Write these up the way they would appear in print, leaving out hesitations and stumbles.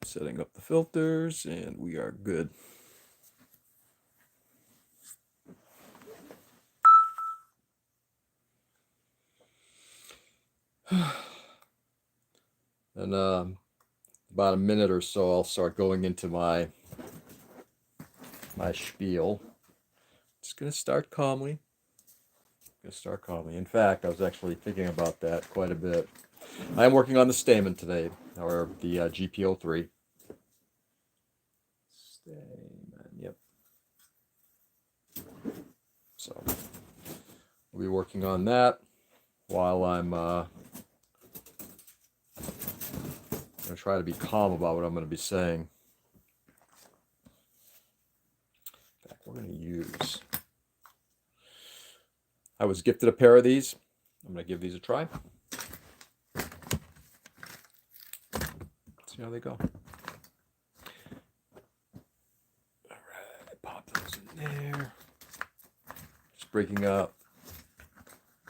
Setting up the filters, and we are good. And about a minute or so, I'll start going into my spiel. Just gonna start calmly. In fact, I was actually thinking about that quite a bit. I am working on the stamen today, or the GPO3. Stamen, yep. So we'll be working on that while I'm going to try to be calm about what I'm going to be saying. In fact, we're going to use... I was gifted a pair of these. I'm going to give these a try. See how they go. All right, pop those in there. Just breaking up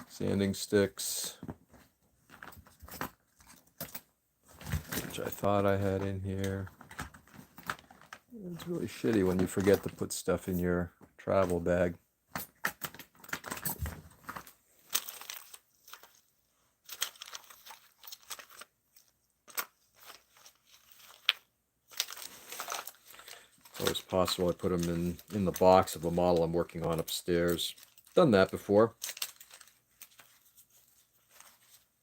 sanding sticks, which I thought I had in here. It's really shitty when you forget to put stuff in your travel bag. It's always possible I put them in the box of a model I'm working on upstairs. Done that before.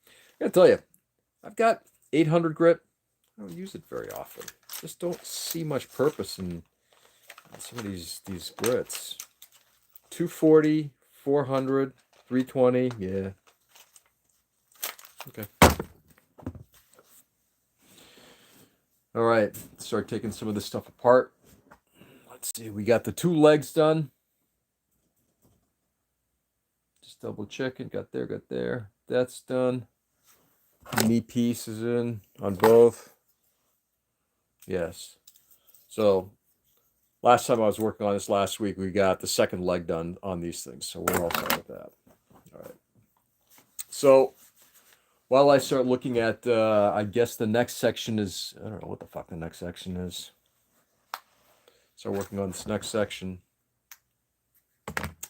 I gotta tell you, I've got 800 grit. I don't use it very often. Just don't see much purpose in some of these grits. 240, 400, 320, yeah. Okay. All right, start taking some of this stuff apart. Let's see, we got the 2 legs done. Just double checking, got there. That's done. Knee piece is in on both. Yes. So last time I was working on this last week, we got the 2nd leg done on these things. So we're all set with that. All right. So while I start looking at, I guess the next section is, I don't know what the fuck the next section is. Start working on this next section.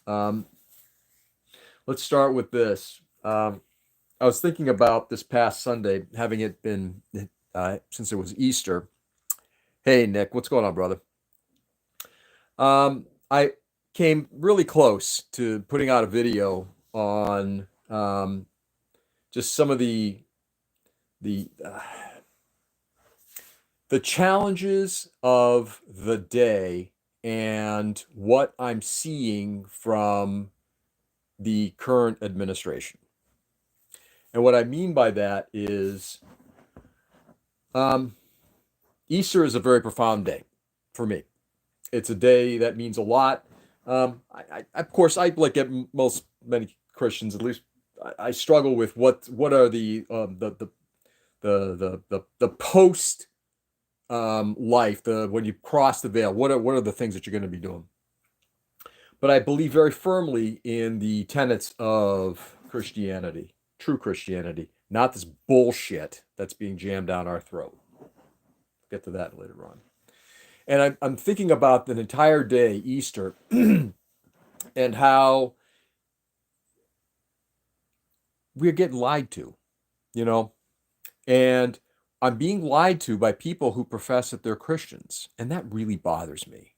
Let's start with this. I was thinking about this past Sunday, having it been, since it was Easter. Hey, Nick, what's going on, brother? I came really close to putting out a video on just some of the challenges of the day and what I'm seeing from the current administration. And what I mean by that is Easter is a very profound day for me. It's a day that means a lot. Of course, like many Christians, at least, I struggle with what are the post life, when you cross the veil. What are the things that you're going to be doing? But I believe very firmly in the tenets of Christianity, true Christianity, not this bullshit that's being jammed down our throat. Get to that later on. And I'm thinking about the entire day, Easter, and how we're getting lied to, and I'm being lied to by people who profess that they're Christians, and that really bothers me,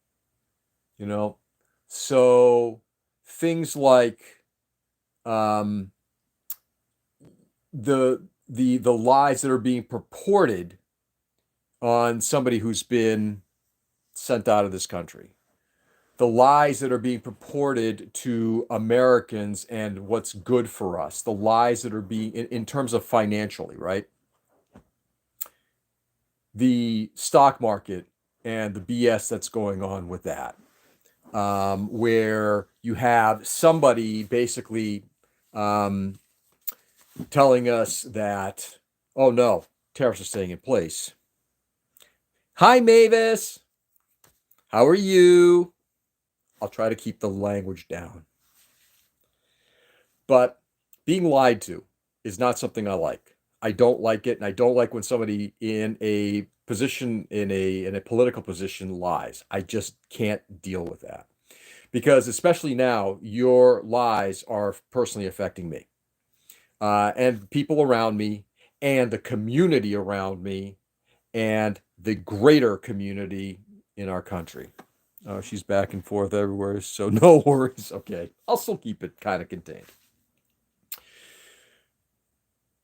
So things like the lies that are being purported on somebody who's been sent out of this country, the lies that are being purported to Americans and what's good for us, the lies that are being in terms of financially, right? The stock market and the BS that's going on with that, where you have somebody basically telling us that, oh no, tariffs are staying in place. Hi, Mavis. How are you? I'll try to keep the language down. But being lied to is not something I like. I don't like it, and I don't like when somebody in a position in a political position lies. I just can't deal with that. Because especially now, your lies are personally affecting me, and people around me, and the community around me, and the greater community in our country. Oh, she's back and forth everywhere, so no worries. Okay, I'll still keep it kind of contained.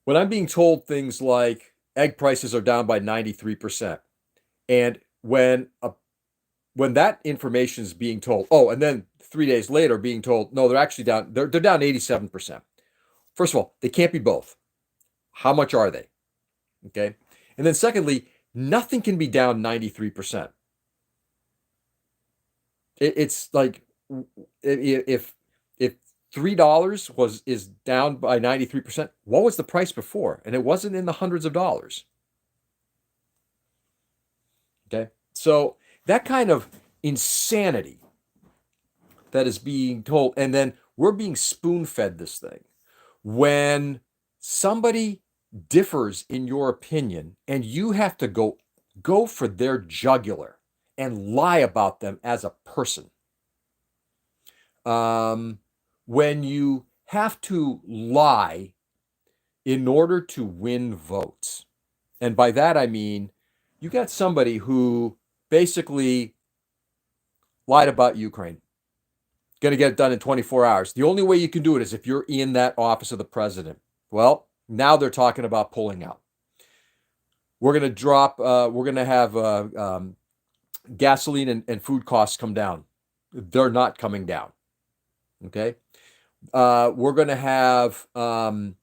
When I'm being told things like egg prices are down by 93%, and when that information is being told, oh, and then 3 days later being told, no, they're actually down, they're down 87%. First of all, they can't be both. How much are they? Okay. And then secondly, nothing can be down 93%. It's like if $3 is down by 93%, what was the price before? And it wasn't in the hundreds of dollars. Okay. So that kind of insanity that is being told, and then we're being spoon-fed this thing. When somebody differs in your opinion and you have to go for their jugular and lie about them as a person, when you have to lie in order to win votes, and by that I mean you got somebody who basically lied about Ukraine, going to get it done in 24 hours. The only way you can do it is if you're in that office of the president. Well, now they're talking about pulling out. We're going to we're going to have gasoline and food costs come down. They're not coming down. Okay. We're going to have, no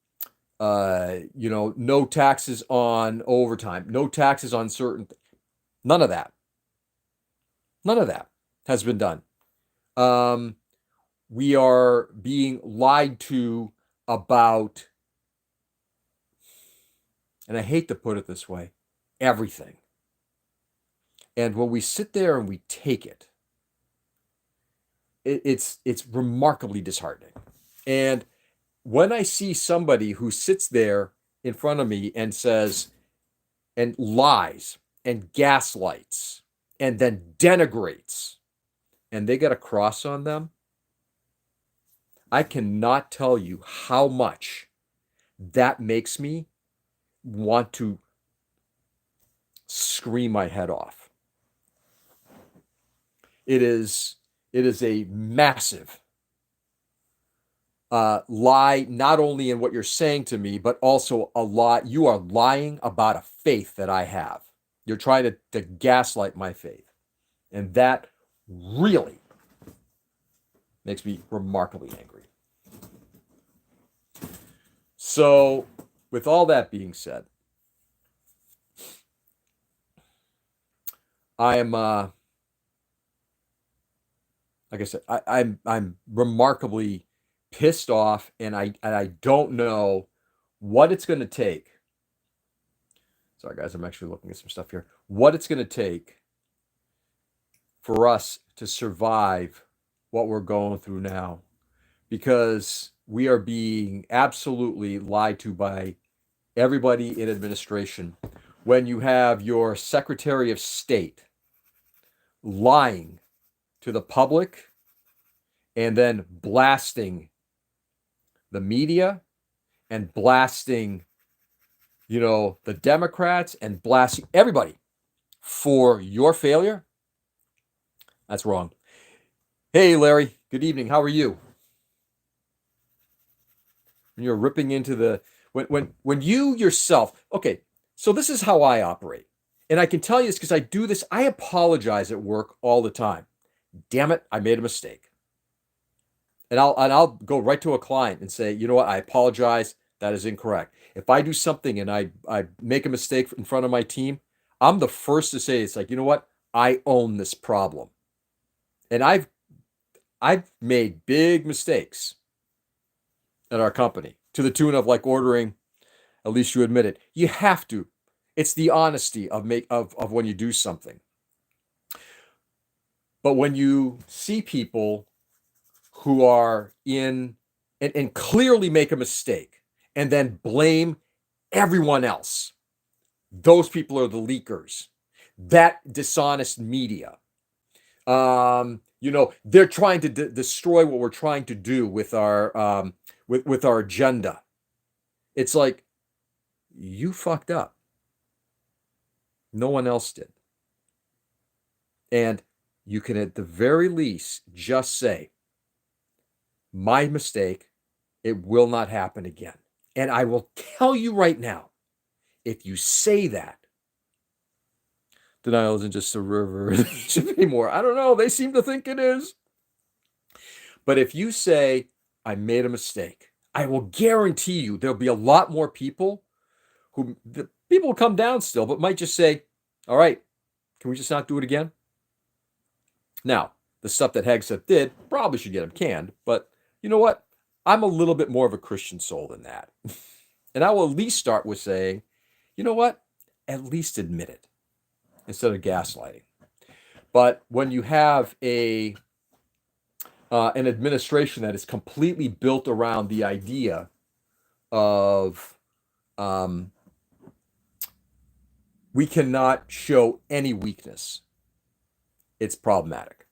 taxes on overtime, no taxes on certain, none of that. None of that has been done. We are being lied to about, and I hate to put it this way, everything. And when we sit there and we take it, it's remarkably disheartening. And when I see somebody who sits there in front of me and says, and lies and gaslights and then denigrates, and they got a cross on them, I cannot tell you how much that makes me want to scream my head off. It is a massive lie, not only in what you're saying to me, but also a lie. You are lying about a faith that I have. You're trying to gaslight my faith. And that really makes me remarkably angry. So, with all that being said, I am, like I said, I'm remarkably pissed off, and I don't know what it's going to take. Sorry, guys, I'm actually looking at some stuff here. What it's going to take for us to survive what we're going through now, because we are being absolutely lied to by everybody in administration. When you have your Secretary of State lying to the public and then blasting the media and blasting, the Democrats and blasting everybody for your failure, that's wrong. Hey, Larry, good evening. How are you? When you're ripping into the, when you yourself, okay, so this is how I operate. And I can tell you this because I do this. I apologize at work all the time. Damn it, I made a mistake. And I'll go right to a client and say, you know what, I apologize. That is incorrect. If I do something and I make a mistake in front of my team, I'm the first to say, it's like, you know what, I own this problem. And I've made big mistakes at our company to the tune of like ordering, at least you admit it. You have to. It's the honesty of when you do something. But when you see people who are in and clearly make a mistake and then blame everyone else. Those people are the leakers. That dishonest media. They're trying to destroy what we're trying to do with our with our agenda. It's like, you fucked up. No one else did. And you can at the very least just say, my mistake, it will not happen again. And I will tell you right now, if you say that, denial isn't just a river anymore. I don't know. They seem to think it is. But if you say, I made a mistake, I will guarantee you there'll be a lot more people the people will come down still, but might just say, all right, can we just not do it again? Now, the stuff that Hegseth did probably should get him canned, but you know what? I'm a little bit more of a Christian soul than that. And I will at least start with saying, you know what? At least admit it instead of gaslighting. But when you have an administration that is completely built around the idea of we cannot show any weakness, it's problematic.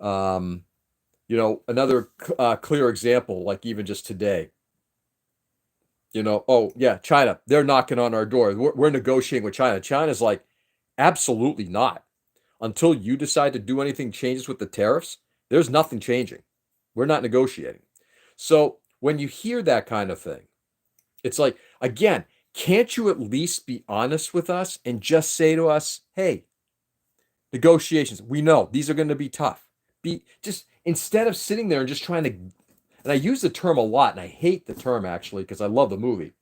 Another clear example, like even just today, oh yeah, China, they're knocking on our door. We're negotiating with China. China's like, absolutely not. Until you decide to do anything changes with the tariffs, there's nothing changing. We're not negotiating. So when you hear that kind of thing, it's like, again, can't you at least be honest with us and just say to us, hey, negotiations, we know these are going to be tough. Just instead of sitting there and just trying to, and I use the term a lot, and I hate the term actually because I love the movie,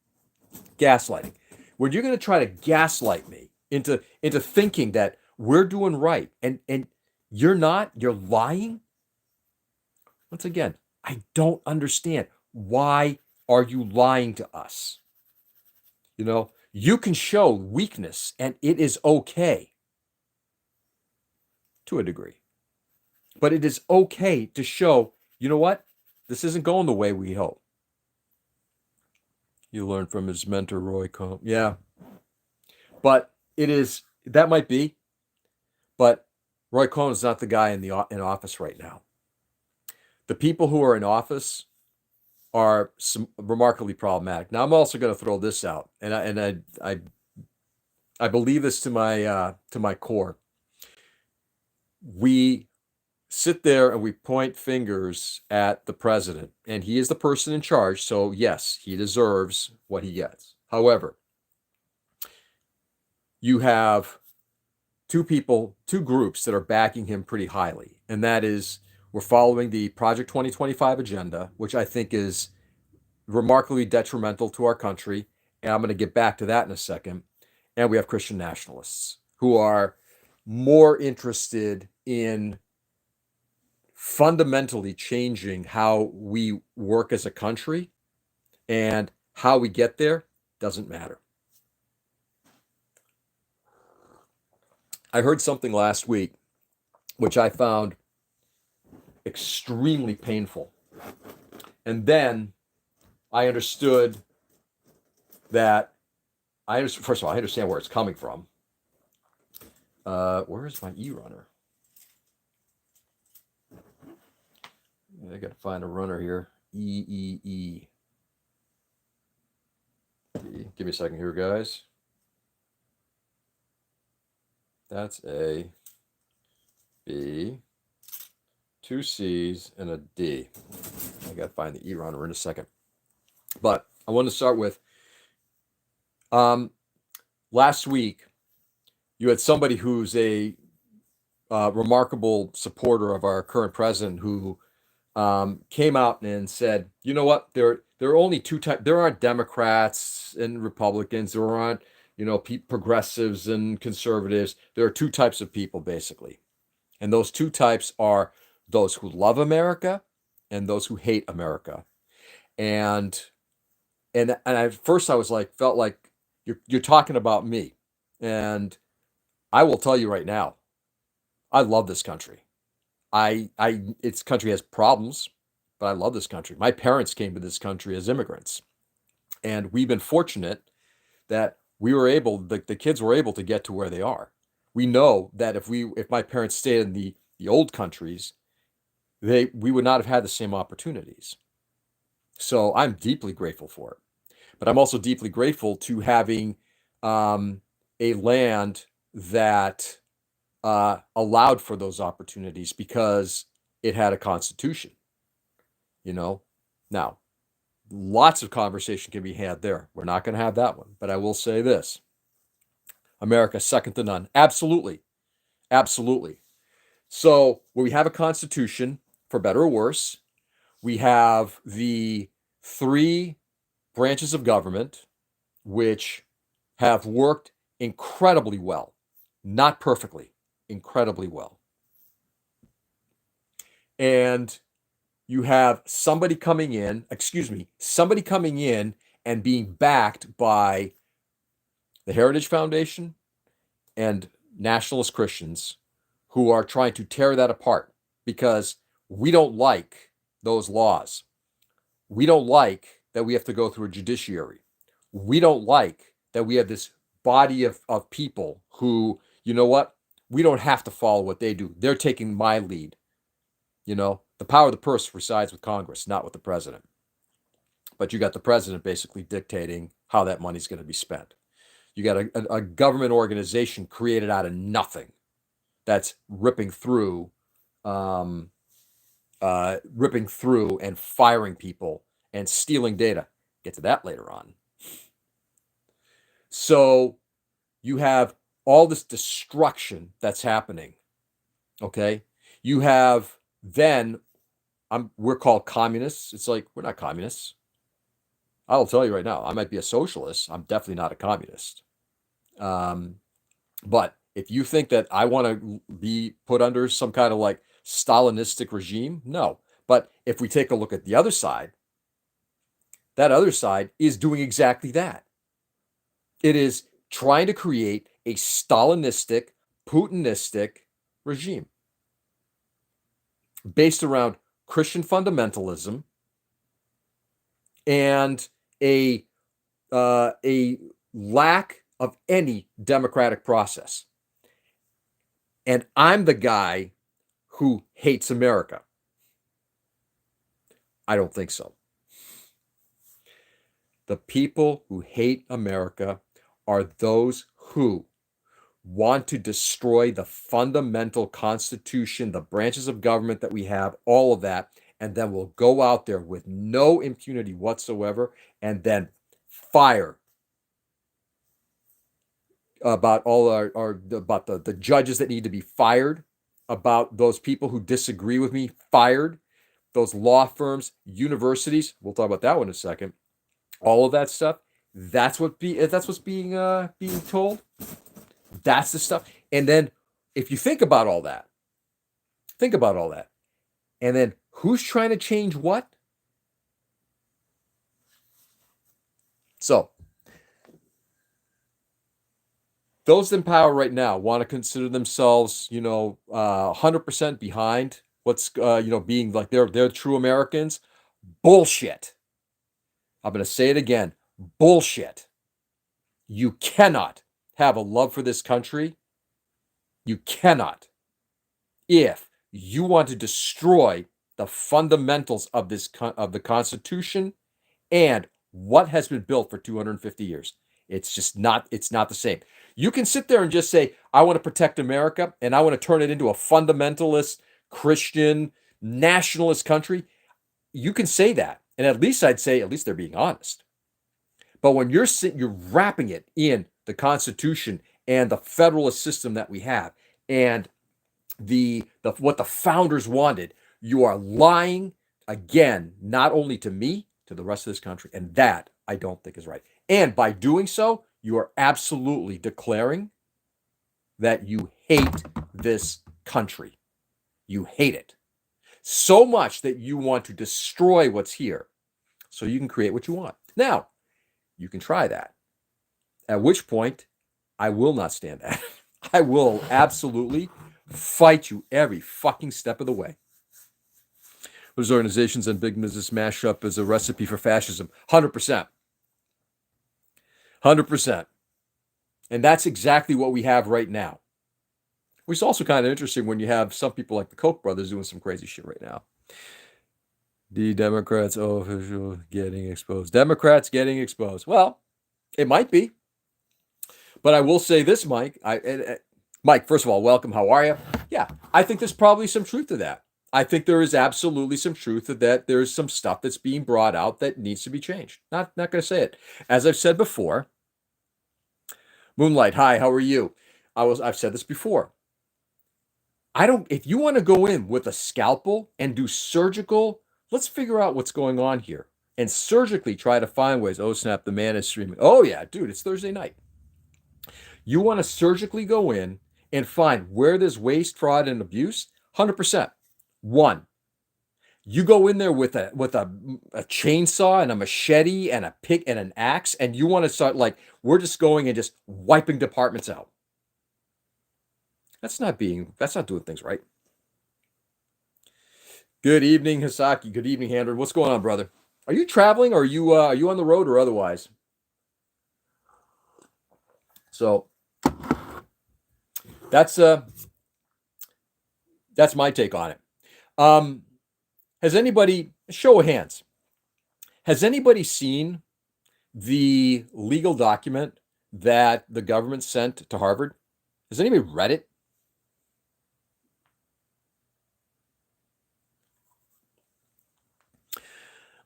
gaslighting. When you're going to try to gaslight me into thinking that we're doing right and you're not, you're lying. Once again, I don't understand. Why are you lying to us? You can show weakness and it is okay to a degree. But it is okay to show, you know what? This isn't going the way we hope. You learned from his mentor, Roy Cohn. Yeah. But that might be, but Roy Cohn is not the guy in office right now. The people who are in office are remarkably problematic. Now, I'm also going to throw this out, and I believe this to my core. We sit there and we point fingers at the president, and he is the person in charge. So yes, he deserves what he gets. However, you have two groups that are backing him pretty highly, and that is, we're following the Project 2025 agenda, which I think is remarkably detrimental to our country, and I'm going to get back to that in a second. And we have Christian nationalists who are more interested in fundamentally changing how we work as a country, and how we get there doesn't matter. I heard something last week which I found extremely painful. And then I understood that first of all, I understand where it's coming from. Where is my e-runner? I got to find a runner here. E. Give me a second here, guys. That's A, B, 2 C's, and a D. I got to find the e-runner in a second. But I want to start with, last week, you had somebody who's a remarkable supporter of our current president who came out and said, you know what, there are only two types. There aren't Democrats and Republicans. There aren't, progressives and conservatives. There are two types of people, basically. And those two types are those who love America and those who hate America. And at first I was like, felt like you're talking about me. And I will tell you right now, I love this country. Its country has problems, but I love this country. My parents came to this country as immigrants. And we've been fortunate that we were able, the kids were able to get to where they are. We know that if my parents stayed in the old countries, we would not have had the same opportunities. So I'm deeply grateful for it. But I'm also deeply grateful to having a land that allowed for those opportunities because it had a constitution. Now, lots of conversation can be had there. We're not going to have that one, but I will say this: America second to none. Absolutely, absolutely. So where we have a constitution, for better or worse, we have the three branches of government which have worked incredibly well, not perfectly, incredibly well. And you have somebody coming in and being backed by the Heritage Foundation and nationalist Christians who are trying to tear that apart because we don't like those laws. We don't like that we have to go through a judiciary. We don't like that we have this body of people who, you know what? We don't have to follow what they do. They're taking my lead. The power of the purse resides with Congress, not with the president. But you got the president basically dictating how that money's going to be spent. You got a government organization created out of nothing that's ripping through and firing people and stealing data. Get to that later on. So you have all this destruction that's happening. Okay. You have then, we're called communists. It's like, we're not communists. I'll tell you right now, I might be a socialist. I'm definitely not a communist. But if you think that I want to be put under some kind of like Stalinistic regime, no. But if we take a look at the other side, that other side is doing exactly that. It is trying to create a Stalinistic, Putinistic regime based around Christian fundamentalism and a lack of any democratic process. And I'm the guy who hates America. I don't think so. The people who hate America are those who want to destroy the fundamental Constitution, the branches of government that we have, all of that, and then will go out there with no impunity whatsoever and then fire about about the judges that need to be fired, about those people who disagree with me fired, those law firms, universities. We'll talk about that one in a second. All of that stuff. That's what's being told. That's the stuff. And then if you think about all that, and then who's trying to change what? So those in power right now want to consider themselves, 100% behind what's, being like they're true Americans. Bullshit. I'm going to say it again. Bullshit. You cannot have a love for this country. You cannot. If you want to destroy the fundamentals of the Constitution and what has been built for 250 years, it's not the same. You can sit there and just say, I want to protect America and I want to turn it into a fundamentalist, Christian, nationalist country. You can say that. And at least I'd say, at least they're being honest. But when you're wrapping it in the Constitution and the federalist system that we have and the what the founders wanted, you are lying again, not only to me, to the rest of this country. And that I don't think is right. And by doing so, you are absolutely declaring that you hate this country. You hate it so much that you want to destroy what's here so you can create what you want. Now, you can try that. At which point, I will not stand that. I will absolutely fight you every fucking step of the way. Those organizations and big business mash up as a recipe for fascism. 100%. 100%. And that's exactly what we have right now. Which is also kind of interesting when you have some people like the Koch brothers doing some crazy shit right now. The Democrats official getting exposed. Democrats getting exposed. Well, it might be. But I will say this, Mike. Mike, first of all, welcome. How are you? Yeah, I think there's probably some truth to that. I think there is absolutely some truth to that. There's some stuff that's being brought out that needs to be changed. Not going to say it. As I've said before, Moonlight, hi, how are you? I've said this before. If you want to go in with a scalpel and do surgical, let's figure out what's going on here and surgically try to find ways. Oh, snap, the man is streaming. Oh, yeah, dude, it's Thursday night. You want to surgically go in and find where there's waste, fraud, and abuse. 100%. One, you go in there with a chainsaw and a machete and a pick and an axe, and you want to start like we're just going and just wiping departments out. That's not doing things right. Good evening, Hisaki. Good evening, Handler. What's going on, brother? Are you traveling, or are you on the road, or otherwise? So that's my take on it. Has anybody, show of hands, has anybody seen the legal document that the government sent to Harvard? Has anybody read it?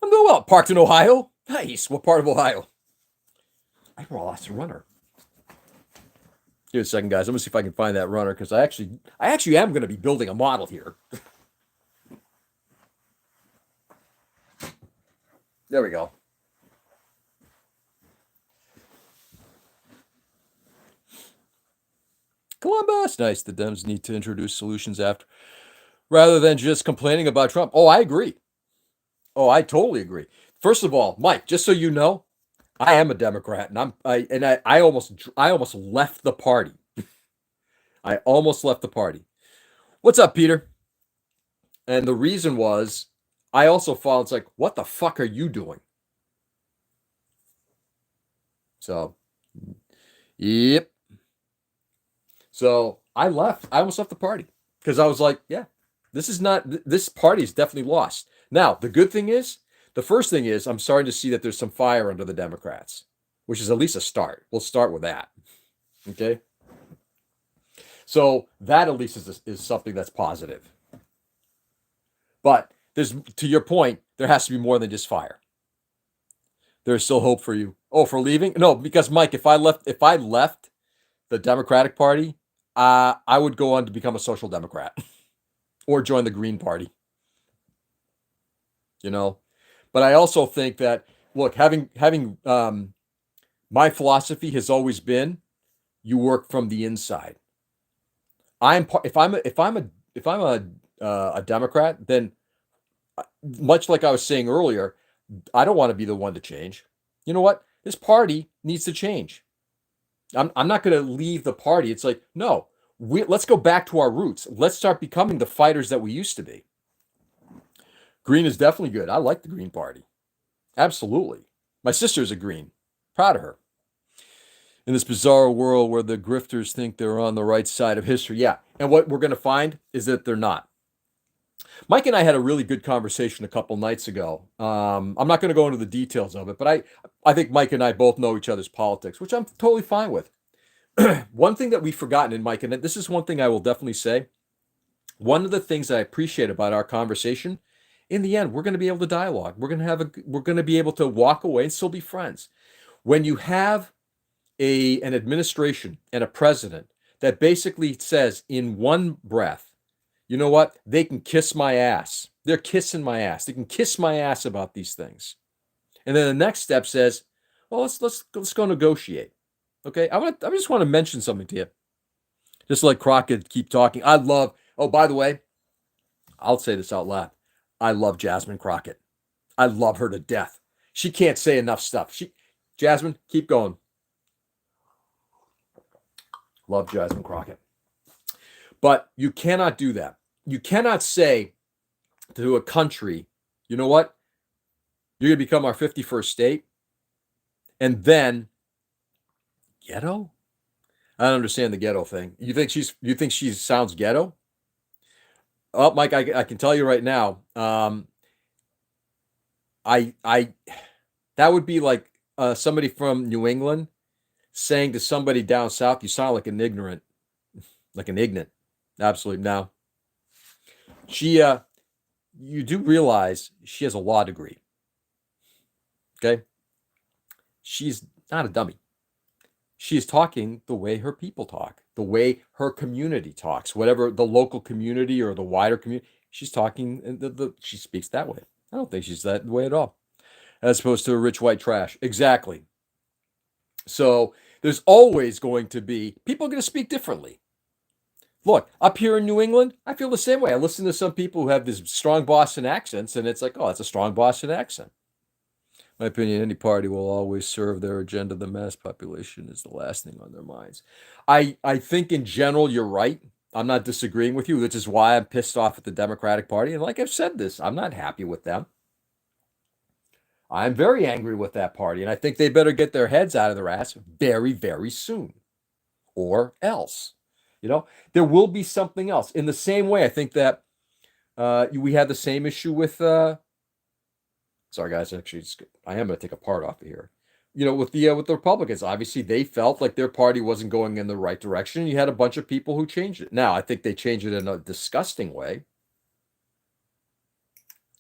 I'm doing well. Parked in Ohio. Nice. What part of Ohio? I lost a runner. Give it a second, guys. I'm gonna see if I can find that runner because I actually am going to be building a model here. There we go. Columbus. Nice. The Dems need to introduce solutions after, rather than just complaining about Trump. Oh, I agree. Oh, I totally agree. First of all, Mike, just so you know, I am a Democrat, and I almost left the party. I almost left the party. What's up, Peter? And the reason was I also followed. It's like, what the fuck are you doing? So, yep. So I left. I almost left the party because I was like, yeah, this party is definitely lost. Now, the first thing is I'm starting to see that there's some fire under the Democrats, which is at least a start. We'll start with that. Okay. So that at least is something that's positive. But to your point, there has to be more than just fire. There's still hope for you. Oh, for leaving? No, because Mike, if I left the Democratic Party, I would go on to become a social democrat or join the Green Party. But I also think that, look, having my philosophy has always been, you work from the inside. If I'm a Democrat, then much like I was saying earlier, I don't want to be the one to change. You know what? This party needs to change. I'm not going to leave the party. It's like, no, let's go back to our roots. Let's start becoming the fighters that we used to be. Green is definitely good. I like the Green Party. Absolutely. My sister's a Green. Proud of her. In this bizarre world where the grifters think they're on the right side of history. Yeah. And what we're going to find is that they're not. Mike and I had a really good conversation a couple nights ago. I'm not going to go into the details of it, but I think Mike and I both know each other's politics, which I'm totally fine with. One thing that we've forgotten in Mike, and this is one thing I will definitely say, one of the things I appreciate about our conversation, in the end, we're going to be able to dialogue. We're going to be able to walk away and still be friends. When you have an administration and a president that basically says in one breath, you know what? They can kiss my ass. They're kissing my ass. They can kiss my ass about these things. And then the next step says, well, let's go negotiate. Okay, I just want to mention something to you. Just let Crockett keep talking. Oh, by the way, I'll say this out loud. I love Jasmine Crockett. I love her to death. She can't say enough stuff. Jasmine, keep going. Love Jasmine Crockett. But you cannot do that. You cannot say to a country, you know what? You're going to become our 51st state. And then Ghetto? I don't understand the ghetto thing. You think she sounds ghetto? Oh, Mike, I can tell you right now. I that would be like somebody from New England saying to somebody down south, "You sound like an ignorant, like an ignorant." Absolutely. Now, she you do realize she has a law degree. Okay, she's not a dummy. She is talking the way her people talk, the way her community talks, whatever the local community or the wider community. She's talking, she speaks that way. I don't think she's that way at all, as opposed to a rich white trash. Exactly. So there's always going to be people are going to speak differently. Look, up here in New England, I feel the same way. I listen to some people who have these strong Boston accents, and it's like, oh, that's a strong Boston accent. In my opinion, any party will always serve their agenda. The mass population is the last thing on their minds. I think in general, you're right. I'm not disagreeing with you, which is why I'm pissed off at the Democratic Party. And like I've said this, I'm not happy with them. I'm very angry with that party, and I think they better get their heads out of their ass very, very soon, or else. There will be something else. In the same way, I think that we had the same issue with. Sorry, guys. Actually, I am going to take a part off of here. With the Republicans, obviously they felt like their party wasn't going in the right direction. You had a bunch of people who changed it. Now, I think they changed it in a disgusting way,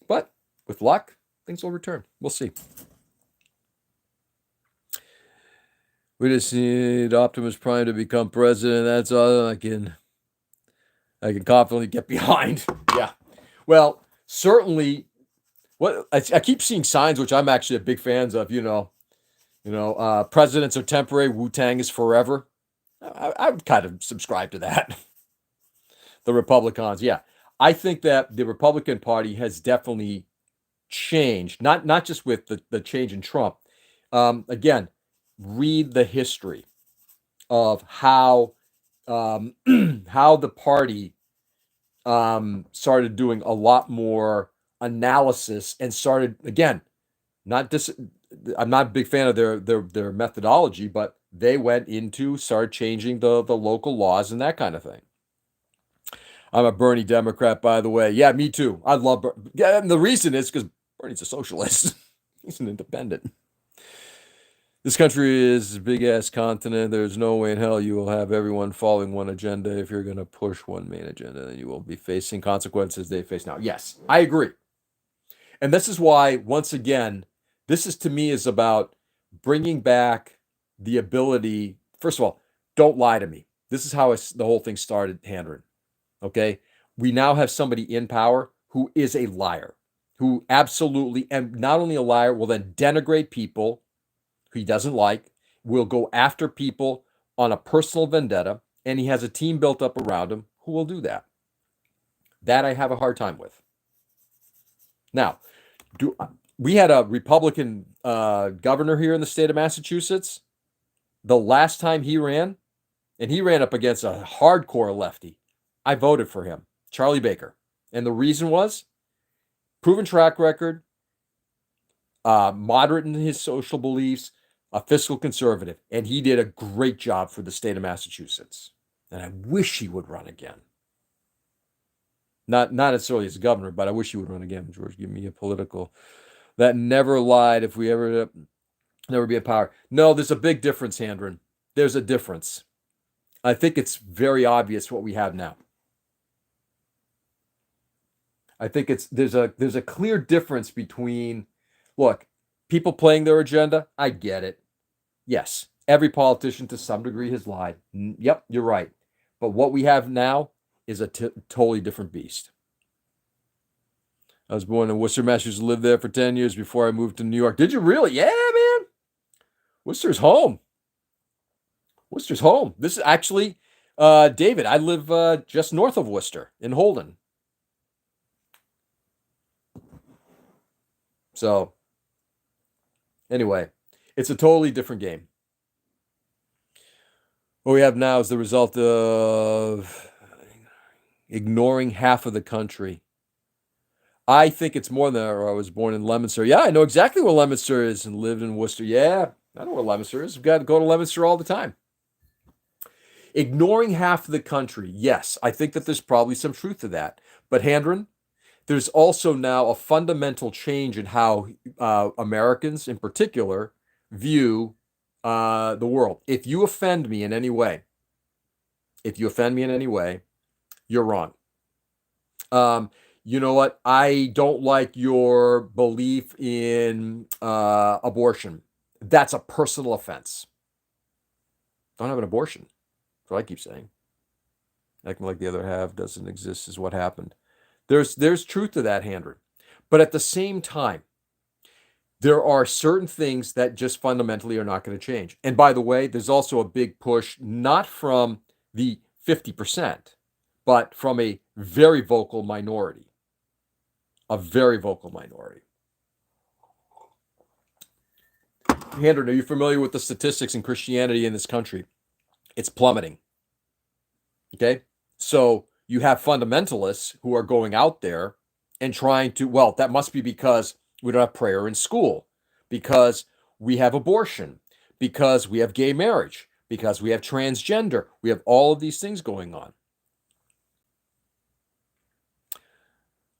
but with luck, things will return. We'll see. We just need Optimus Prime to become president. That's all I can confidently get behind. Yeah. Well, certainly. What I keep seeing signs, which I'm actually a big fans of. Presidents are temporary. Wu-Tang is forever. I would kind of subscribe to that. The Republicans, yeah. I think that the Republican Party has definitely changed. Not just with the change in Trump. Again, read the history of how how the party started doing a lot more analysis and started again. I'm not a big fan of their methodology, but they started changing the local laws and that kind of thing. I'm a Bernie Democrat, by the way. Yeah, me too. I love Bernie. Yeah, and the reason is because Bernie's a socialist. He's an independent. This country is a big-ass continent. There's no way in hell you will have everyone following one agenda. If you're going to push one main agenda, then you will be facing consequences they face now. Yes, I agree. And this is why, once again, this to me is about bringing back the ability. First of all, don't lie to me. This is how the whole thing started, Handren. Okay? We now have somebody in power who is a liar, who absolutely, and not only a liar, will then denigrate people he doesn't like, will go after people on a personal vendetta, and he has a team built up around him who will do that. That I have a hard time with. Now, we had a Republican governor here in the state of Massachusetts. The last time he ran, and he ran up against a hardcore lefty, I voted for him, Charlie Baker. And the reason was proven track record, moderate in his social beliefs, a fiscal conservative, and he did a great job for the state of Massachusetts. And I wish he would run again. Not necessarily as governor, but I wish he would run again. George, give me a political that never lied. If we ever never be in power. No, there's a big difference, Handren. There's a difference. I think it's very obvious what we have now. I think there's a clear difference between, look, people playing their agenda. I get it. Yes, every politician to some degree has lied. Yep, you're right. But what we have now is a totally different beast. I was born in Worcester, Massachusetts, lived there for 10 years before I moved to New York. Did you really? Yeah, man. Worcester's home. Worcester's home. This is actually, David, I live just north of Worcester in Holden. So, anyway, it's a totally different game. What we have now is the result of ignoring half of the country. I think it's more than I was born in Leominster. Yeah, I know exactly where Leominster is and lived in Worcester. Yeah, I know where Leominster is. We've got to go to Leominster all the time. Ignoring half of the country, yes, I think that there's probably some truth to that. But Handren, there's also now a fundamental change in how Americans, in particular, view the world. If you offend me in any way, you're wrong. You know what? I don't like your belief in abortion. That's a personal offense. Don't have an abortion. That's what I keep saying. Acting like the other half doesn't exist is what happened. There's truth to that, Handren. But at the same time, there are certain things that just fundamentally are not going to change. And by the way, there's also a big push, not from the 50%, but from a very vocal minority. A very vocal minority. Handren, are you familiar with the statistics in Christianity in this country? It's plummeting. Okay? So you have fundamentalists who are going out there and trying to, well, that must be because we don't have prayer in school, because we have abortion, because we have gay marriage, because we have transgender. We have all of these things going on.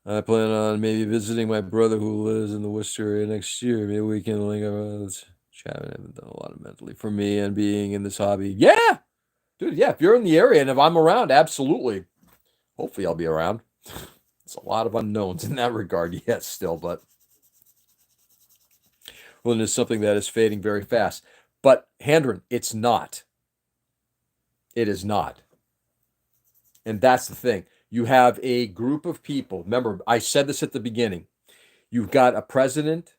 I plan on maybe visiting my brother who lives in the Worcester area next year. Maybe we can link up. Chat. I haven't done a lot of mentally for me and being in this hobby. Yeah, dude. Yeah, if you're in the area and if I'm around, absolutely. Hopefully, I'll be around. It's a lot of unknowns in that regard, yes, still, but well, it is something that is fading very fast. But Handren, it's not. It is not. And that's the thing. You have a group of people. Remember, I said this at the beginning. You've got a president,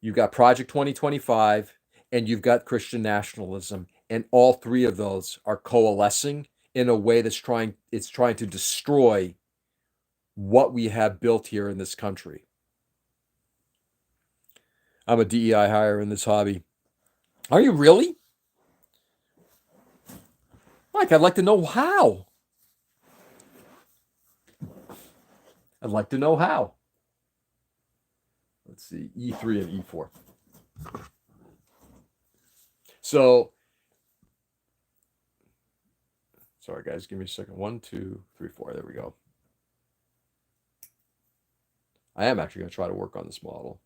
you've got Project 2025, and you've got Christian nationalism. And all three of those are coalescing in a way that's trying to destroy what we have built here in this country. I'm a DEI hire in this hobby. Are you really? Mike, I'd like to know how. I'd like to know how. Let's see, E3 and E4. So, sorry guys, give me a second. 1, 2, 3, 4. There we go. I am actually going to try to work on this model.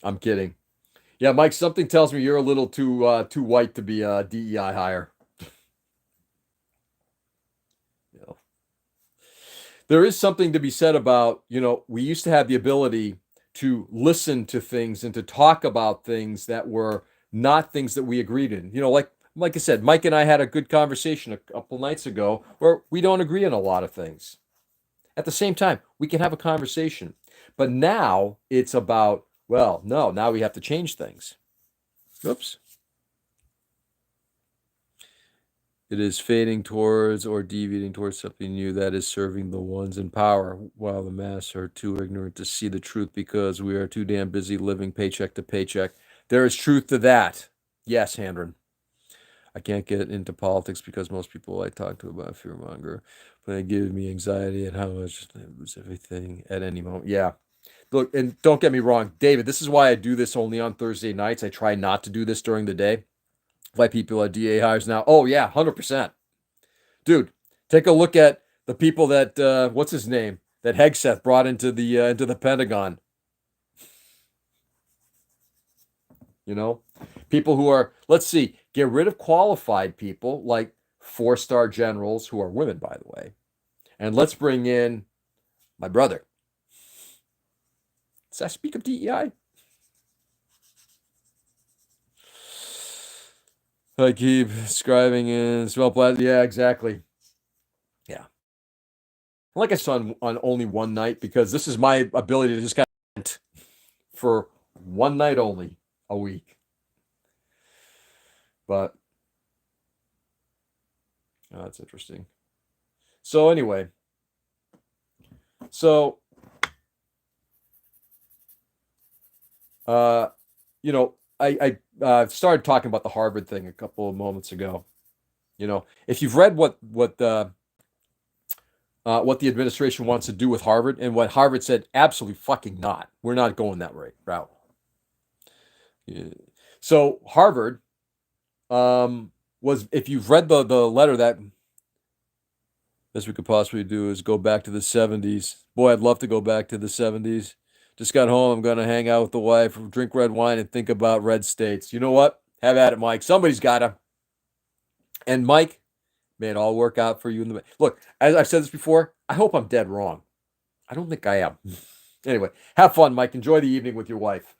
I'm kidding. Yeah, Mike, something tells me you're a little too white to be a DEI hire. You know. There is something to be said about, we used to have the ability to listen to things and to talk about things that were not things that we agreed in. Like I said, Mike and I had a good conversation a couple nights ago where we don't agree on a lot of things. At the same time, we can have a conversation. But now it's about, well, no, now we have to change things. Oops. It is fading towards or deviating towards something new that is serving the ones in power, while the mass are too ignorant to see the truth because we are too damn busy living paycheck to paycheck. There is truth to that. Yes, Handren. I can't get into politics because most people I talk to about fearmonger, but they give me anxiety and how much I lose everything at any moment. Yeah. Look, and don't get me wrong, David, this is why I do this only on Thursday nights. I try not to do this during the day. Why people are DA hires now. Oh, yeah, 100%. Dude, take a look at the people that, what's his name, that Hegseth brought into the Pentagon. People who are, let's see, get rid of qualified people like 4-star generals who are women, by the way. And let's bring in my brother. Does that speak of DEI? I keep scribing in smell plastic. Yeah, exactly. Yeah. Like I said on only one night, because this is my ability to just kind of vent for one night only a week. But that's interesting. So anyway, I started talking about the Harvard thing a couple of moments ago. If you've read what the administration wants to do with Harvard, and what Harvard said, absolutely fucking not. We're not going that route. Yeah. So Harvard was was, if you've read the letter, that best we could possibly do is go back to the 70s. Boy, I'd love to go back to the 70s. Just got home. I'm going to hang out with the wife, drink red wine, and think about red states. You know what? Have at it, Mike. Somebody's got to. And Mike, may it all work out for you. Look, as I've said this before, I hope I'm dead wrong. I don't think I am. Anyway, have fun, Mike. Enjoy the evening with your wife.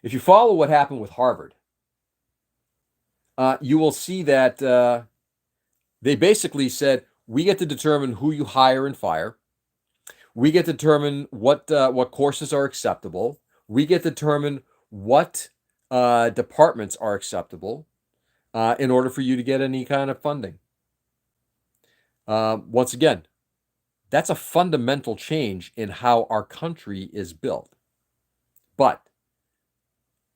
If you follow what happened with Harvard, you will see that they basically said, we get to determine who you hire and fire. We get to determine what courses are acceptable. We get to determine what departments are acceptable in order for you to get any kind of funding. Once again, that's a fundamental change in how our country is built. But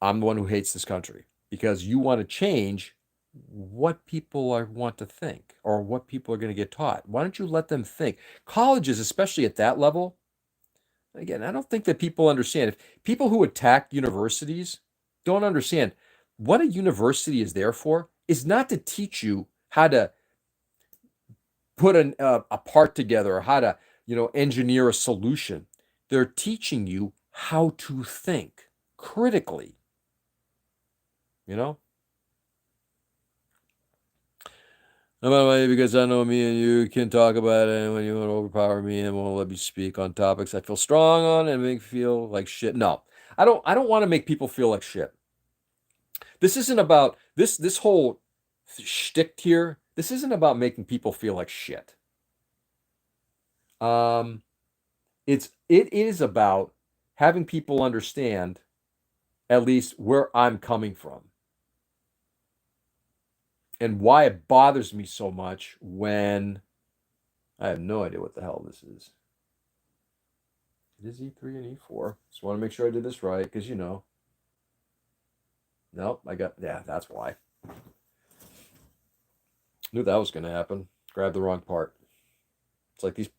I'm the one who hates this country, because you want to change what people want to think, or what people are going to get taught. Why don't you let them think? Colleges, especially at that level, again, I don't think that people understand. If people who attack universities don't understand what a university is there for, is not to teach you how to put a part together, or how to engineer a solution. They're teaching you how to think critically. Because I know me and you can talk about it, and when you want to overpower me and won't let me speak on topics I feel strong on and make me feel like shit. No, I don't want to make people feel like shit. This isn't about this whole shtick here. This isn't about making people feel like shit. It is about having people understand at least where I'm coming from, and why it bothers me so much when I have no idea what the hell this is. It is E3 and E4. Just want to make sure I did this right, because nope, yeah, that's why. Knew that was going to happen. Grabbed the wrong part. It's like these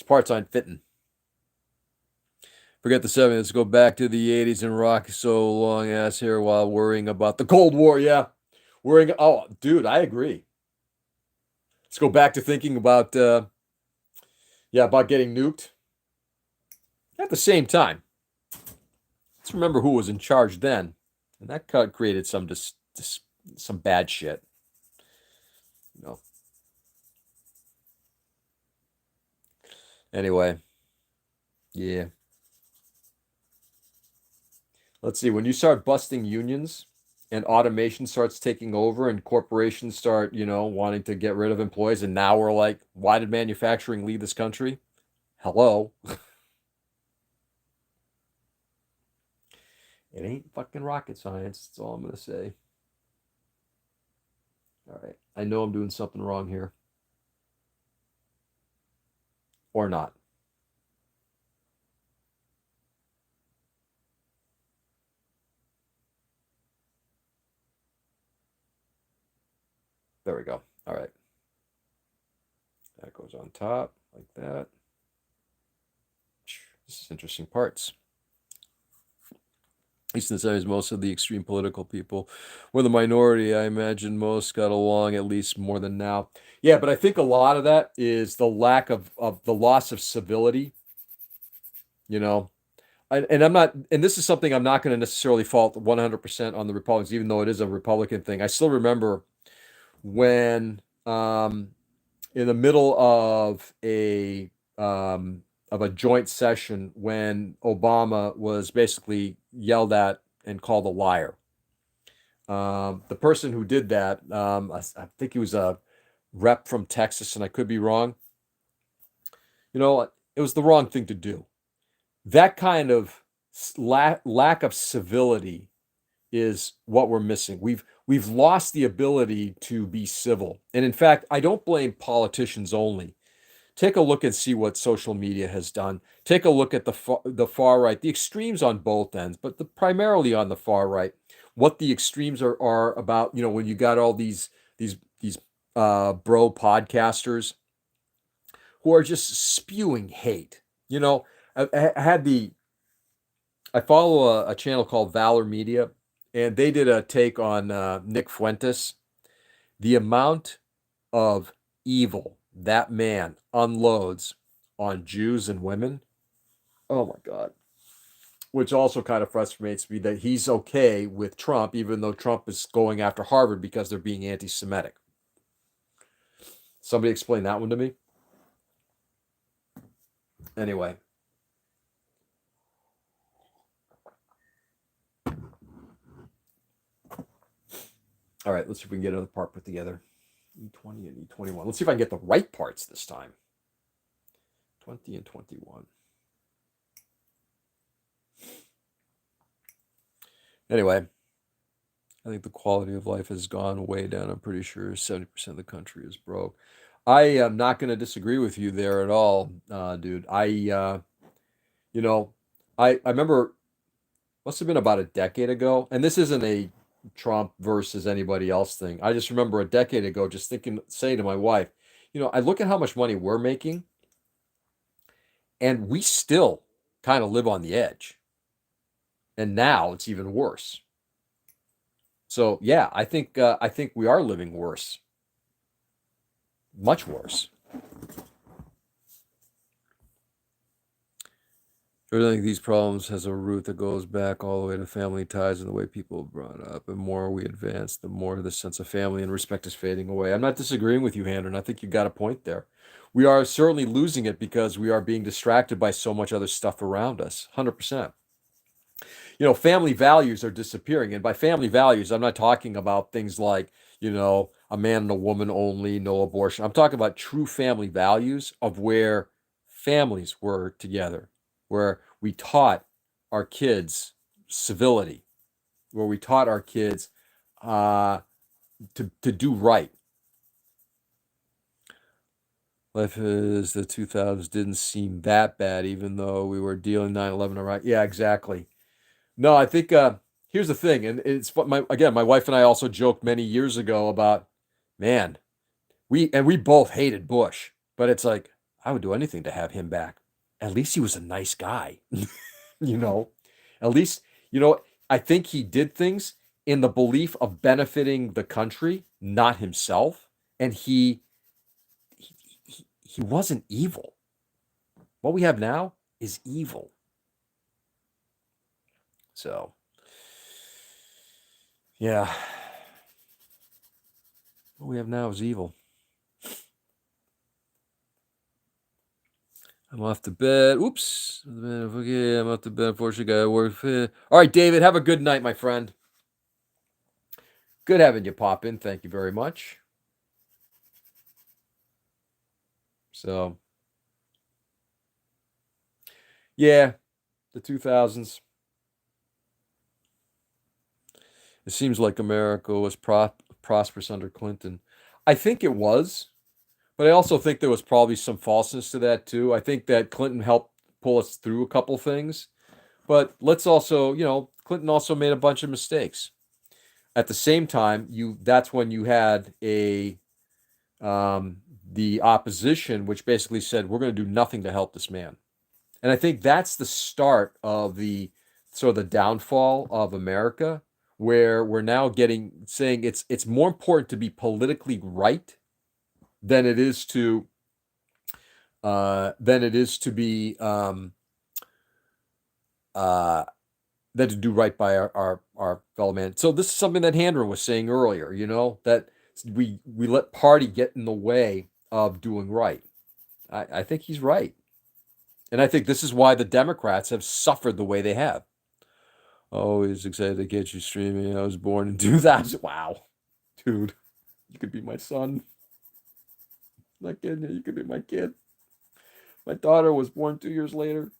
parts aren't fitting. Forget the 70s. Let's go back to the 80s and rock so long ass hair while worrying about the Cold War. Yeah. Oh, dude, I agree. Let's go back to thinking about about getting nuked. At the same time, let's remember who was in charge then, and that created some some bad shit. Anyway, yeah. Let's see. When you start busting unions and automation starts taking over, and corporations start, wanting to get rid of employees, and now we're like, why did manufacturing leave this country? Hello. It ain't fucking rocket science. That's all I'm going to say. All right. I know I'm doing something wrong here. Or not. There we go. All right. That goes on top like that. This is interesting parts. At least in the 70s, most of the extreme political people were the minority. I imagine most got along at least more than now. Yeah, but I think a lot of that is the lack of the loss of civility. And I'm not, and this is something I'm not going to necessarily fault 100% on the Republicans, even though it is a Republican thing. I still remember when, in the middle of a joint session, when Obama was basically yelled at and called a liar. The person who did that, I think he was a rep from Texas, and I could be wrong. It was the wrong thing to do. That kind of lack of civility is what we're missing. We've lost the ability to be civil. And in fact, I don't blame politicians only. Take a look and see what social media has done. Take a look at the far right, the extremes on both ends, but primarily on the far right. What the extremes are about, when you got all these bro podcasters who are just spewing hate. I follow a channel called Valor Media, and they did a take on Nick Fuentes. The amount of evil that man unloads on Jews and women. Oh my God. Which also kind of frustrates me that he's okay with Trump, even though Trump is going after Harvard because they're being anti Semitic. Somebody explain that one to me. Anyway. All right, let's see if we can get another part put together. E20 and E21. Let's see if I can get the right parts this time. 20 and 21. Anyway, I think the quality of life has gone way down. I'm pretty sure 70% of the country is broke. I am not going to disagree with you there at all, dude. You know, I remember, must have been about a decade ago, and this isn't a Trump versus anybody else thing. I just remember a decade ago just thinking, saying to my wife, I look at how much money we're making, and we still kind of live on the edge. And now it's even worse. So yeah, I think we are living worse, much worse. I think these problems has a root that goes back all the way to family ties and the way people are brought up. And more we advance, the more the sense of family and respect is fading away. I'm not disagreeing with you, Handren. I think you got a point there. We are certainly losing it because we are being distracted by so much other stuff around us. 100%. Family values are disappearing. And by family values, I'm not talking about things like, a man and a woman only, no abortion. I'm talking about true family values of where families were together, where we taught our kids civility, where we taught our kids to do right. Life is the 2000s didn't seem that bad, even though we were dealing 9/11 all right. Yeah, exactly. No, I think here's the thing, and it's what my wife and I also joked many years ago about, man, we both hated Bush, but it's like I would do anything to have him back. At least he was a nice guy, you know. At least I think he did things in the belief of benefiting the country, not himself, and he wasn't evil. What we have now is evil. So, yeah. What we have now is evil. I'm off to bed. Oops. Okay, I'm off to bed. Unfortunately, got to work. All right, David, have a good night, my friend. Good having you pop in. Thank you very much. So, yeah, the 2000s. It seems like America was prosperous under Clinton. I think it was, but I also think there was probably some falseness to that too. I think that Clinton helped pull us through a couple things, but let's also, Clinton also made a bunch of mistakes. At the same time, that's when you had the opposition, which basically said we're going to do nothing to help this man. And I think that's the start of the sort of the downfall of America, where we're now saying it's more important to be politically right than it is to be than to do right by our fellow man. So this is something that Handren was saying earlier, that we let party get in the way of doing right. I think he's right. And I think this is why the Democrats have suffered the way they have. Always excited to get you streaming. I was born in 2000. Wow. Dude, you could be my son. Not kidding you. You could be my kid. My daughter was born 2 years later.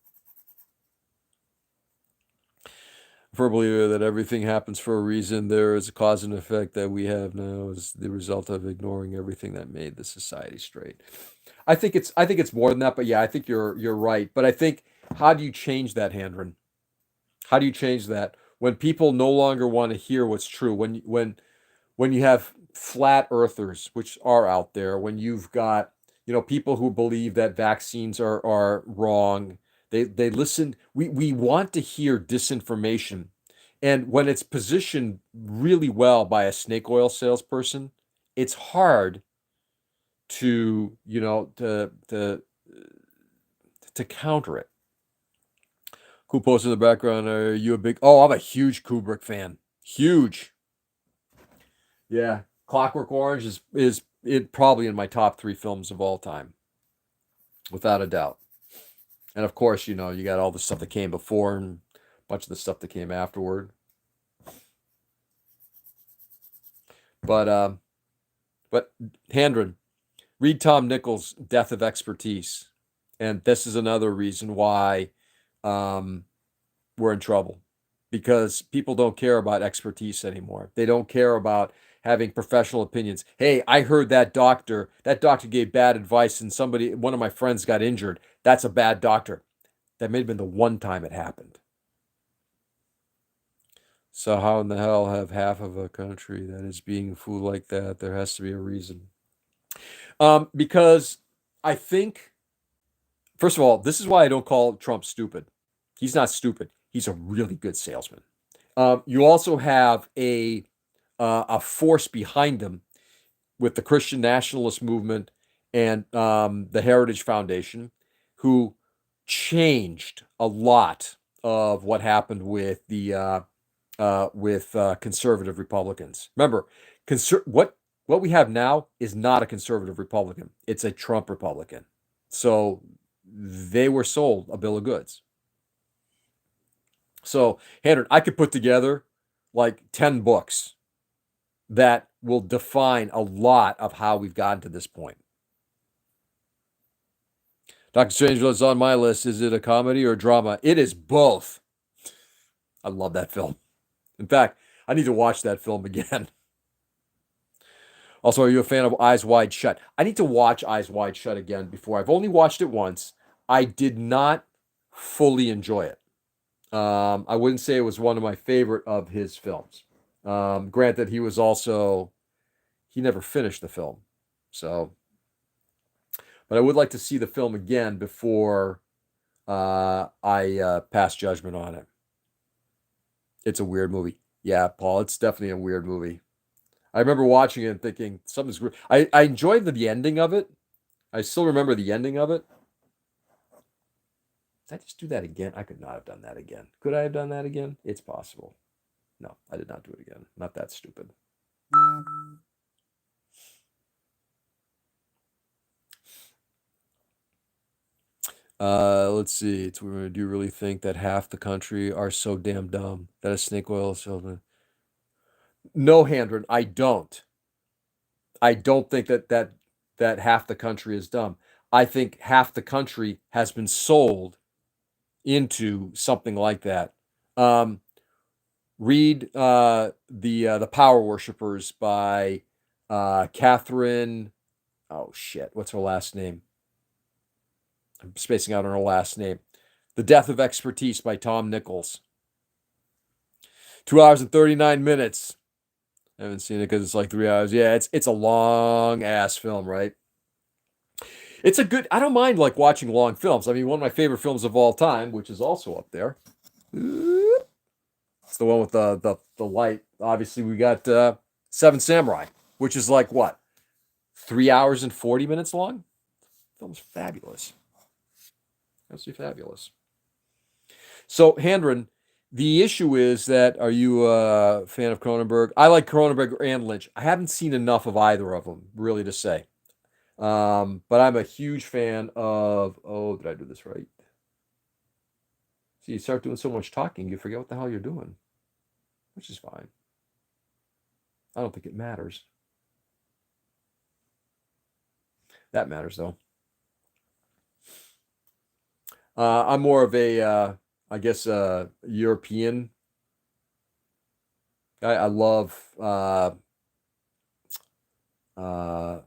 Verbally that everything happens for a reason. There is a cause and effect that we have now is the result of ignoring everything that made the society straight. I think it's more than that, but yeah, I think you're right. But I think, how do you change that, Handren? How do you change that when people no longer want to hear what's true? When you have flat earthers, which are out there, when you've got people who believe that vaccines are wrong, they listen. We want to hear disinformation And when it's positioned really well by a snake oil salesperson, it's hard to, to counter it. Who posted in the background? Are you a big? Oh, I'm a huge Kubrick fan. Huge. Yeah, Clockwork Orange is it probably in my top 3 films of all time, without a doubt. And of course, you got all the stuff that came before and a bunch of the stuff that came afterward. But Handren, read Tom Nichols' Death of Expertise, and this is another reason why we're in trouble, because people don't care about expertise anymore. They don't care about having professional opinions. Hey, I heard that doctor gave bad advice and one of my friends got injured. That's a bad doctor. That may have been the one time it happened. So how in the hell have half of a country that is being fooled like that? There has to be a reason. Because I think, first of all, this is why I don't call Trump stupid. He's not stupid. He's a really good salesman. You also have a force behind him with the Christian nationalist movement and the Heritage Foundation, who changed a lot of what happened with the conservative Republicans. Remember, what we have now is not a conservative Republican; it's a Trump Republican. So they were sold a bill of goods. So, Henry, I could put together like 10 books that will define a lot of how we've gotten to this point. Dr. Strangelove is on my list. Is it a comedy or a drama? It is both. I love that film. In fact, I need to watch that film again. Also, are you a fan of Eyes Wide Shut? I need to watch Eyes Wide Shut again before. I've only watched it once. I did not fully enjoy it. I wouldn't say it was one of my favorite of his films. Granted, he never finished the film. So, but I would like to see the film again before I pass judgment on it. It's a weird movie. Yeah, Paul, it's definitely a weird movie. I remember watching it and thinking something's weird. I enjoyed the ending of it. I still remember the ending of it. Did I just do that again? I could not have done that again. Could I have done that again? It's possible. No, I did not do it again. Not that stupid. Let's see. Do you really think that half the country are so damn dumb that a snake oil salesman? No, Handren, I don't. I don't think that half the country is dumb. I think half the country has been sold into something like that. Read the Power Worshippers by Catherine. Oh shit, what's her last name? I'm spacing out on her last name. The Death of Expertise by Tom Nichols. 2 hours and 39 minutes. I haven't seen it because it's like 3 hours. Yeah, it's a long ass film, right? It's a good. I don't mind like watching long films. I mean, one of my favorite films of all time, which is also up there. It's the one with the light. Obviously, we got Seven Samurai, which is like what, 3 hours and 40 minutes long. The film's fabulous. Absolutely fabulous. So, Handren, the issue is that, are you a fan of Cronenberg? I like Cronenberg and Lynch. I haven't seen enough of either of them, really, to say. But I'm a huge fan of. Oh, did I do this right? See, you start doing so much talking, you forget what the hell you're doing, which is fine. I don't think it matters. That matters, though. I'm more of I guess, European. I love, uh, a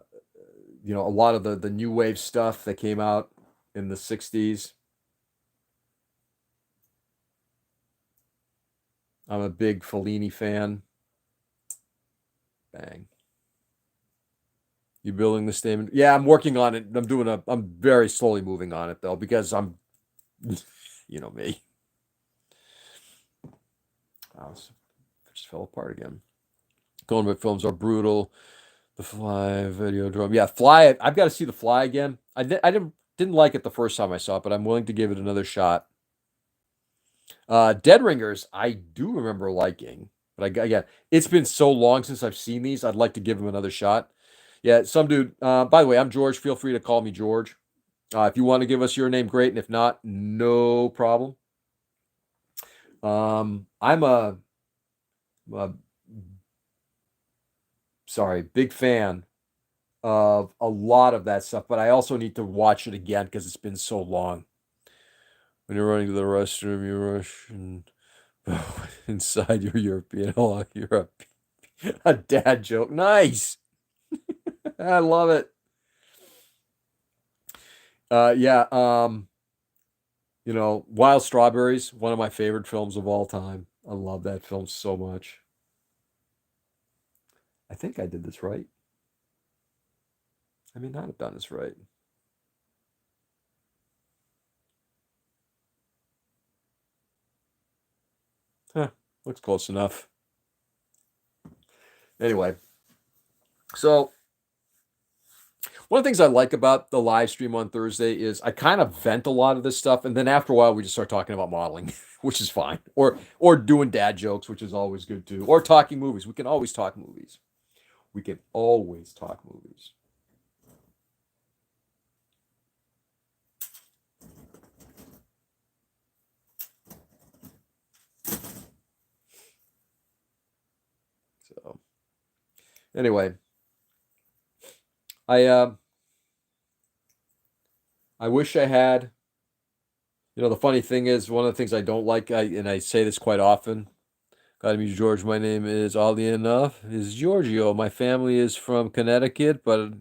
lot of the new wave stuff that came out in the 60s. I'm a big Fellini fan. Bang. You building the statement? Yeah, I'm working on it. I'm very slowly moving on it though, because I'm, you know me. mouse. It just fell apart again. Going with films are brutal. The Fly, Videodrome. Yeah, Fly. I've got to see The Fly again. I didn't like it the first time I saw it, but I'm willing to give it another shot. Dead Ringers, I do remember liking, but again, it's been so long since I've seen these. I'd like to give them another shot. Yeah, some dude. By the way, I'm George. Feel free to call me George. If you want to give us your name, great, and if not, no problem. I'm a big fan of a lot of that stuff, but I also need to watch it again because it's been so long. When you're running to the restroom, you rush and inside your European. Oh, you're a dad joke. Nice. I love it. Yeah. Wild Strawberries, one of my favorite films of all time. I love that film so much. I think I did this right. I may not have done this right. Huh, looks close enough. Anyway, so one of the things I like about the live stream on Thursday is I kind of vent a lot of this stuff, and then after a while we just start talking about modeling, which is fine, or doing dad jokes, which is always good too, or talking movies. We can always talk movies. We can always talk movies. So, anyway, I wish I had. The funny thing is, one of the things I don't like, and I say this quite often. Glad to meet you, George. My name is, oddly enough, is Giorgio. My family is from Connecticut, but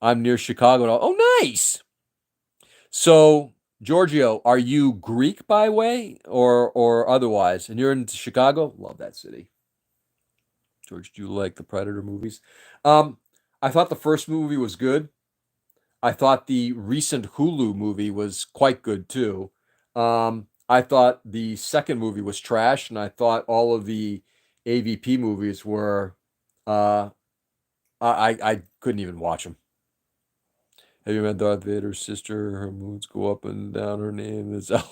I'm near Chicago. Oh, nice. So, Giorgio, are you Greek by way or otherwise? And you're in Chicago? Love that city. George, do you like the Predator movies? I thought the first movie was good. I thought the recent Hulu movie was quite good too. I thought the second movie was trash, and I thought all of the AVP movies were. Uh, I couldn't even watch them. Have you met Darth Vader's sister? Her moods go up and down. Her name is Elevator.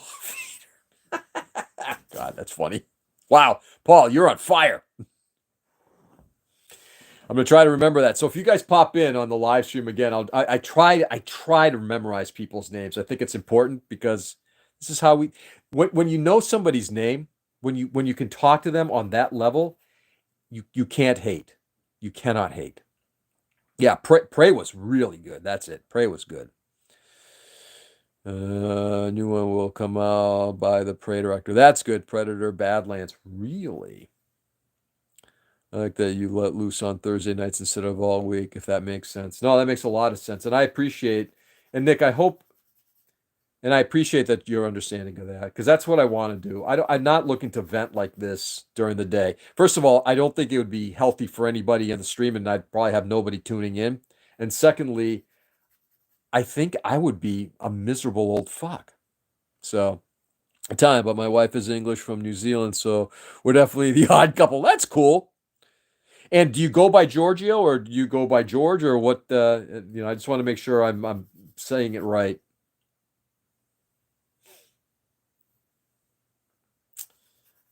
God, that's funny. Wow, Paul, you're on fire. I'm gonna try to remember that. So if you guys pop in on the live stream again, I try to memorize people's names. I think it's important because this is how when you know somebody's name, when you can talk to them on that level, you can't hate. You cannot hate. Yeah, Prey was really good. That's it. Prey was good. New one will come out by the Prey director. That's good. Predator Badlands. Really? I like that you let loose on Thursday nights instead of all week, if that makes sense. No, that makes a lot of sense. And I appreciate, and Nick, I appreciate that you're understanding of that because that's what I want to do. I'm not looking to vent like this during the day. First of all, I don't think it would be healthy for anybody in the stream, and I'd probably have nobody tuning in. And secondly, I think I would be a miserable old fuck. So, I tell you, but my wife is English from New Zealand, so we're definitely the odd couple. That's cool. And do you go by Giorgio or do you go by George or what? I just want to make sure I'm saying it right.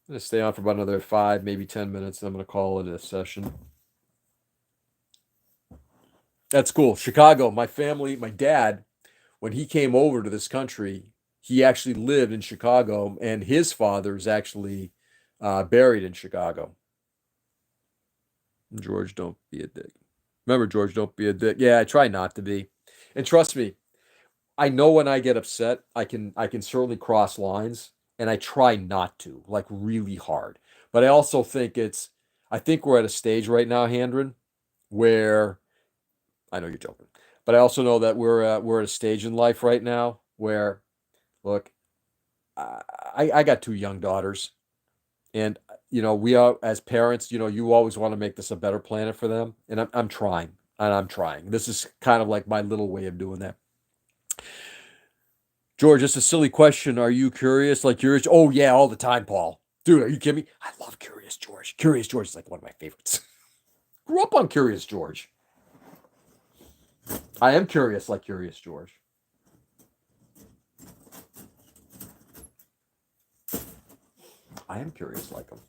I'm gonna stay on for about another 5, maybe 10 minutes, and I'm gonna call it a session. That's cool. Chicago, my family, my dad, when he came over to this country, he actually lived in Chicago, and his father is actually buried in Chicago. George, don't be a dick. Remember, George, don't be a dick. Yeah, I try not to be. And trust me, I know when I get upset, I can certainly cross lines, and I try not to, like really hard. But I also think I think we're at a stage right now, Handren, where I know you're joking, but I also know that we're at a stage in life right now where, look, I got 2 young daughters, and we are as parents, you always want to make this a better planet for them, and I'm trying, and I'm trying. This is kind of like my little way of doing that. George, just a silly question. Are you curious like yours? Oh yeah, all the time, Paul. Dude, are you kidding me? I love Curious George. Curious George is like one of my favorites. Grew up on Curious George. I am curious like Curious George. I am curious like him.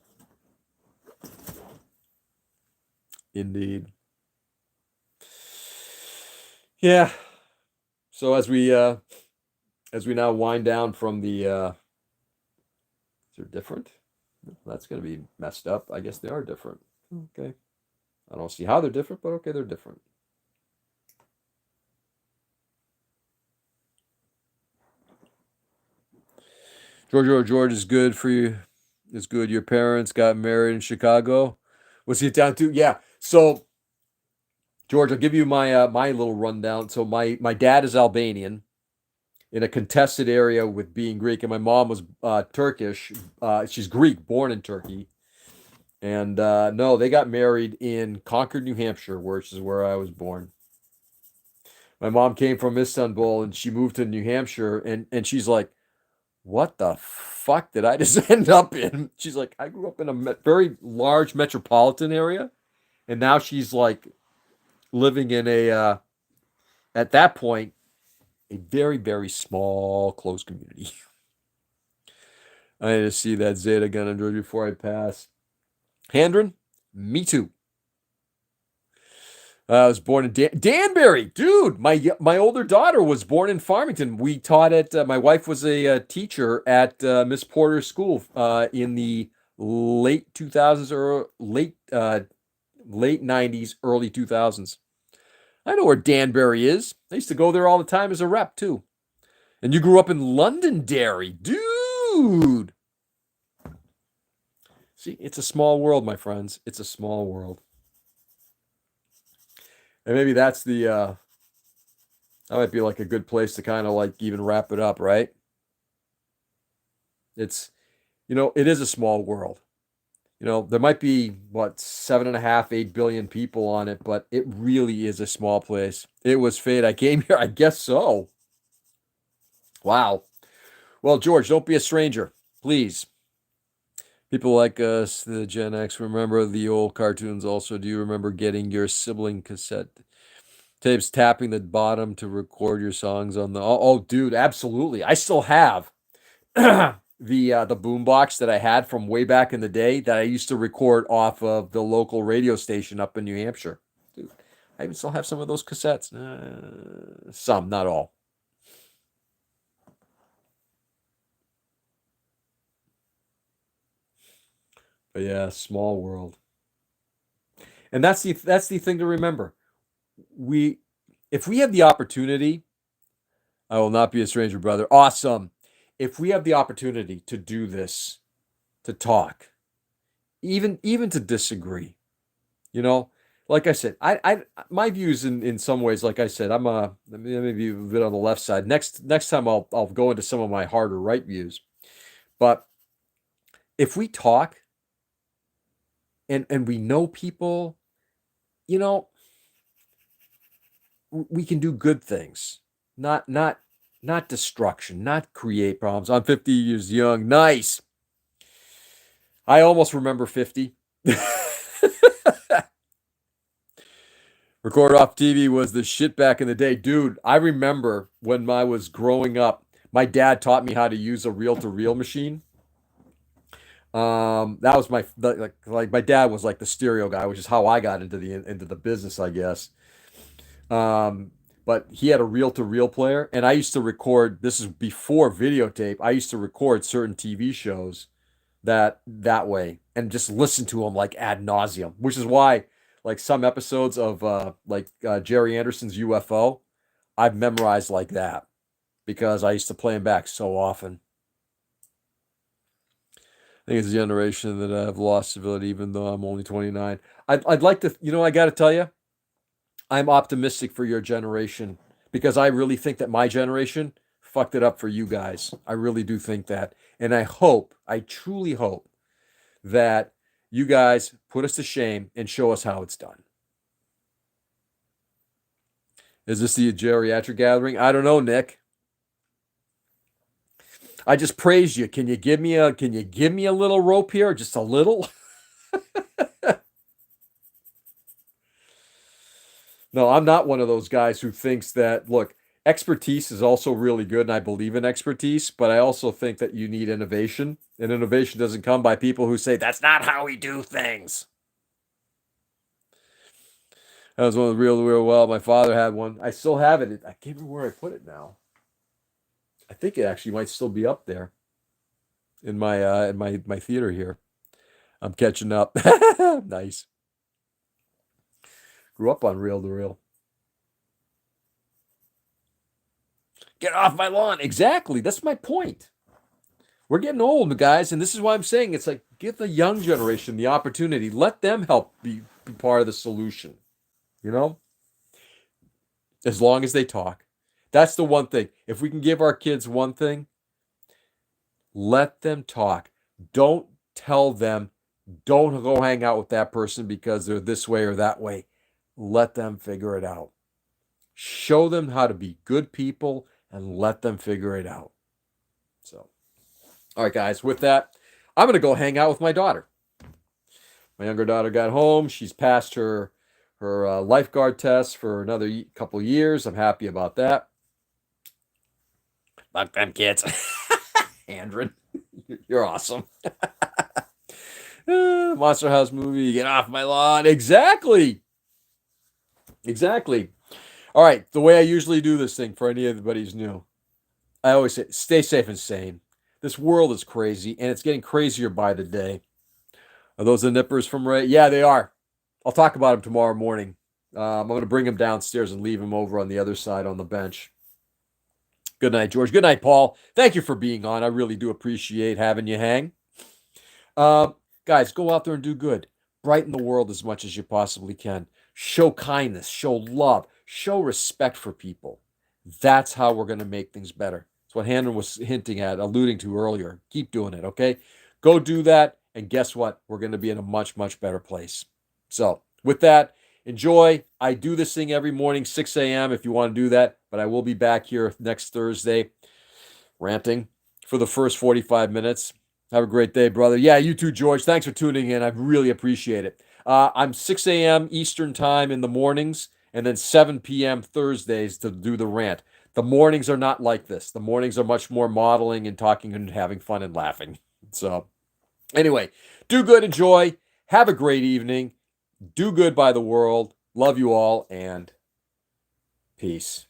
Indeed. Yeah. So as we now wind down from the they're different. That's gonna be messed up. I guess they are different. Okay. I don't see how they're different, but okay, they're different. George is good for you. Is good. Your parents got married in Chicago. Was he down to? Yeah. So George, I'll give you my little rundown. So my dad is Albanian in a contested area with being Greek, and my mom was Turkish. She's Greek, born in Turkey, and no, they got married in Concord, New Hampshire, which is where I was born. My mom came from Istanbul, and she moved to New Hampshire, and she's like, "What the fuck did I just end up in?" She's like, "I grew up in a very large metropolitan area," and now she's like living in a at that point a very, very small, close community. I need to see that Zeta gun on George before I pass. Handren, me too. I was born in Danbury, dude. My older daughter was born in Farmington. We taught at my wife was a teacher at Miss Porter's school in the late 2000s or late 90s, early 2000s. I know where Danbury is. I used to go there all the time as a rep too. And you grew up in Londonderry, dude. See, it's a small world, my friends. It's a small world. And maybe that's the that might be like a good place to kind of like even wrap it up, right? It's it is a small world. There might be what 7.5, 8 billion people on it, but it really is a small place. It was fate. I came here, I guess so. Wow. Well, George, don't be a stranger, please. People like us, the Gen X, remember the old cartoons also. Do you remember getting your sibling cassette tapes, tapping the bottom to record your songs on the. Oh, dude, absolutely. I still have the boombox that I had from way back in the day that I used to record off of the local radio station up in New Hampshire. Dude, I even still have some of those cassettes. Some, not all. But yeah, small world. And that's the thing to remember. We if we have the opportunity, I will not be a stranger, brother. Awesome. If we have the opportunity to do this, to talk, even to disagree, you know, like I said, I my views in some ways, like I said, I'm maybe a bit on the left side. Next time I'll go into some of my harder right views. But if we talk and we know people, you know, we can do good things, not destruction, not create problems. I'm 50 years young. Nice. I almost remember 50. Record off TV was the shit back in the day. Dude, I remember when I was growing up, my dad taught me how to use a reel-to-reel machine. That was like my dad was like the stereo guy, which is how I got into the business, I guess. Um, but he had a reel-to-reel player, and I used to record. This is before videotape. I used to record certain TV shows that way and just listen to them like ad nauseum, which is why like some episodes of Jerry Anderson's UFO, I've memorized like that because I used to play them back so often. I think it's a generation that I've lost civility, even though I'm only 29. I'd like to, I got to tell you, I'm optimistic for your generation because I really think that my generation fucked it up for you guys. I really do think that. And I truly hope that you guys put us to shame and show us how it's done. Is this the geriatric gathering? I don't know, Nick. I just praised you. Can you give me a little rope here? Just a little? No, I'm not one of those guys who thinks that, look, expertise is also really good, and I believe in expertise, but I also think that you need innovation. And innovation doesn't come by people who say, that's not how we do things. That was one of the real well. My father had one. I still have it. I can't remember where I put it now. I think it actually might still be up there in my theater here. I'm catching up. Nice. Grew up on reel to reel. Get off my lawn. Exactly. That's my point. We're getting old, guys, and this is why I'm saying it's like give the young generation the opportunity. Let them help be part of the solution. You know, as long as they talk. That's the one thing. If we can give our kids one thing, let them talk. Don't tell them, don't go hang out with that person because they're this way or that way. Let them figure it out. Show them how to be good people and let them figure it out. So, all right, guys, with that, I'm going to go hang out with my daughter. My younger daughter got home. She's passed her lifeguard test for another couple years. I'm happy about that. Fuck them kids. Andrin, you're awesome. Monster House movie, get off my lawn. Exactly. Exactly. All right, the way I usually do this thing for anybody who's new, I always say, stay safe and sane. This world is crazy, and it's getting crazier by the day. Are those the nippers from Ray? Yeah, they are. I'll talk about them tomorrow morning. I'm going to bring them downstairs and leave them over on the other side on the bench. Good night, George. Good night, Paul. Thank you for being on. I really do appreciate having you hang. Guys, go out there and do good. Brighten the world as much as you possibly can. Show kindness, show love, show respect for people. That's how we're going to make things better. That's what Hannah was hinting at, alluding to earlier. Keep doing it, okay? Go do that, and guess what? We're going to be in a much, much better place. So, with that, enjoy. I do this thing every morning, 6 a.m. if you want to do that, but I will be back here next Thursday ranting for the first 45 minutes. Have a great day, brother. Yeah, you too, George. Thanks for tuning in. I really appreciate it. I'm 6 a.m. Eastern time in the mornings, and then 7 p.m. Thursdays to do the rant. The mornings are not like this. The mornings are much more modeling and talking and having fun and laughing. So, anyway, do good, enjoy. Have a great evening. Do good by the world. Love you all, and peace.